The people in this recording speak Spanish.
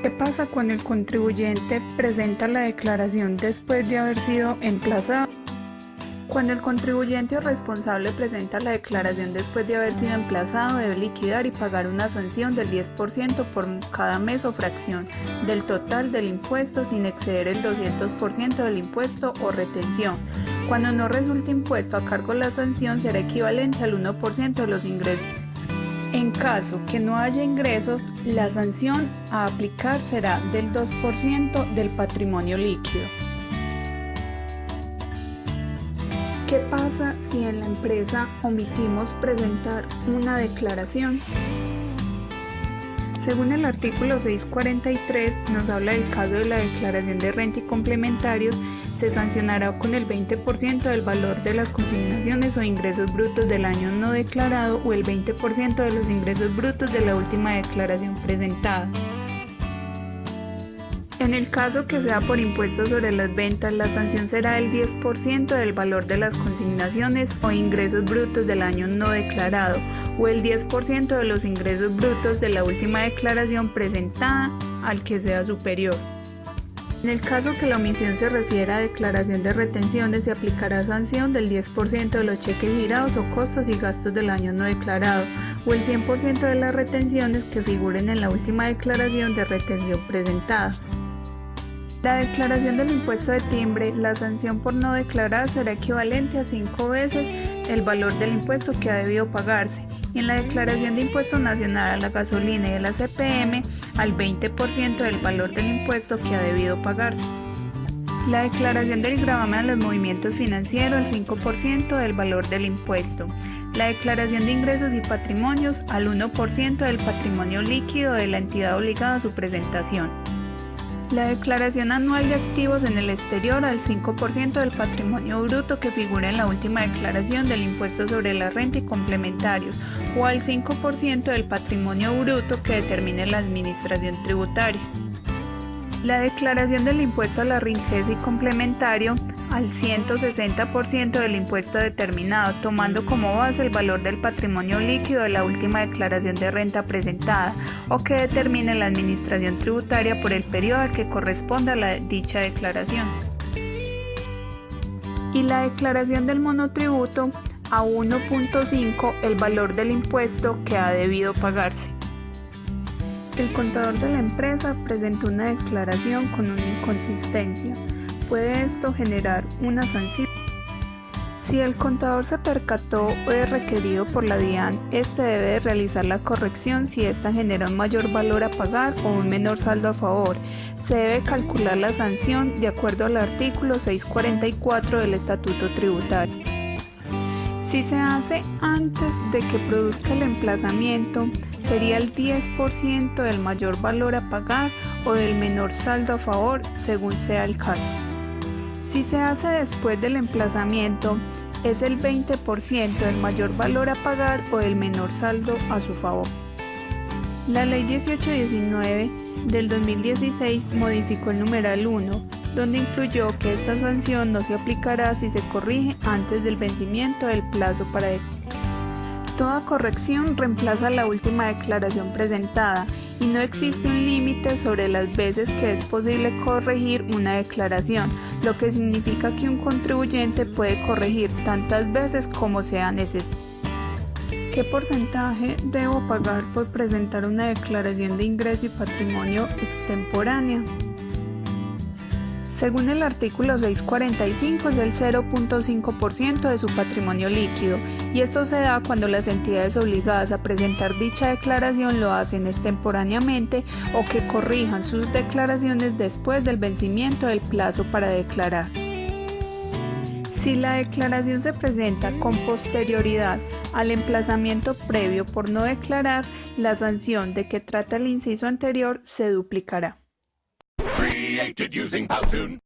¿Qué pasa cuando el contribuyente presenta la declaración después de haber sido emplazado? Cuando el contribuyente o responsable presenta la declaración después de haber sido emplazado, debe liquidar y pagar una sanción del 10% por cada mes o fracción del total del impuesto sin exceder el 200% del impuesto o retención. Cuando no resulte impuesto a cargo, la sanción será equivalente al 1% de los ingresos. En caso que no haya ingresos, la sanción a aplicar será del 2% del patrimonio líquido. ¿Qué pasa si en la empresa omitimos presentar una declaración? Según el artículo 643, nos habla del caso de la declaración de renta y complementarios, se sancionará con el 20% del valor de las consignaciones o ingresos brutos del año no declarado o el 20% de los ingresos brutos de la última declaración presentada. En el caso que sea por impuestos sobre las ventas, la sanción será el 10% del valor de las consignaciones o ingresos brutos del año no declarado o el 10% de los ingresos brutos de la última declaración presentada al que sea superior. En el caso que la omisión se refiera a declaración de retenciones, se aplicará sanción del 10% de los cheques girados o costos y gastos del año no declarado o el 100% de las retenciones que figuren en la última declaración de retención presentada. La declaración del impuesto de timbre, la sanción por no declarar será equivalente a 5 veces el valor del impuesto que ha debido pagarse, y en la declaración de impuesto nacional a la gasolina y de la CPM al 20% del valor del impuesto que ha debido pagarse. La declaración del gravamen a los movimientos financieros al 5% del valor del impuesto. La declaración de ingresos y patrimonios al 1% del patrimonio líquido de la entidad obligada a su presentación. La declaración anual de activos en el exterior al 5% del patrimonio bruto que figura en la última declaración del impuesto sobre la renta y complementarios o al 5% del patrimonio bruto que determine la administración tributaria. La declaración del impuesto a la riqueza y complementario al 160% del impuesto determinado, tomando como base el valor del patrimonio líquido de la última declaración de renta presentada o que determine la administración tributaria por el periodo al que corresponda a dicha declaración. Y la declaración del monotributo a 1.5 el valor del impuesto que ha debido pagarse. El contador de la empresa presentó una declaración con una inconsistencia. ¿Puede esto generar una sanción? Si el contador se percató o es requerido por la DIAN, este debe realizar la corrección si ésta genera un mayor valor a pagar o un menor saldo a favor. Se debe calcular la sanción de acuerdo al artículo 644 del Estatuto Tributario. Si se hace antes de que produzca el emplazamiento, sería el 10% del mayor valor a pagar o del menor saldo a favor, según sea el caso. Si se hace después del emplazamiento, es el 20% del mayor valor a pagar o del menor saldo a su favor. La Ley 1819 del 2016 modificó el numeral 1, donde incluyó que esta sanción no se aplicará si se corrige antes del vencimiento del plazo para declarar. Toda corrección reemplaza la última declaración presentada y no existe un límite sobre las veces que es posible corregir una declaración, lo que significa que un contribuyente puede corregir tantas veces como sea necesario. ¿Qué porcentaje debo pagar por presentar una declaración de ingreso y patrimonio extemporánea? Según el artículo 645 es el 0.5% de su patrimonio líquido y esto se da cuando las entidades obligadas a presentar dicha declaración lo hacen extemporáneamente o que corrijan sus declaraciones después del vencimiento del plazo para declarar. Si la declaración se presenta con posterioridad al emplazamiento previo por no declarar, la sanción de que trata el inciso anterior se duplicará. Created using Powtoon.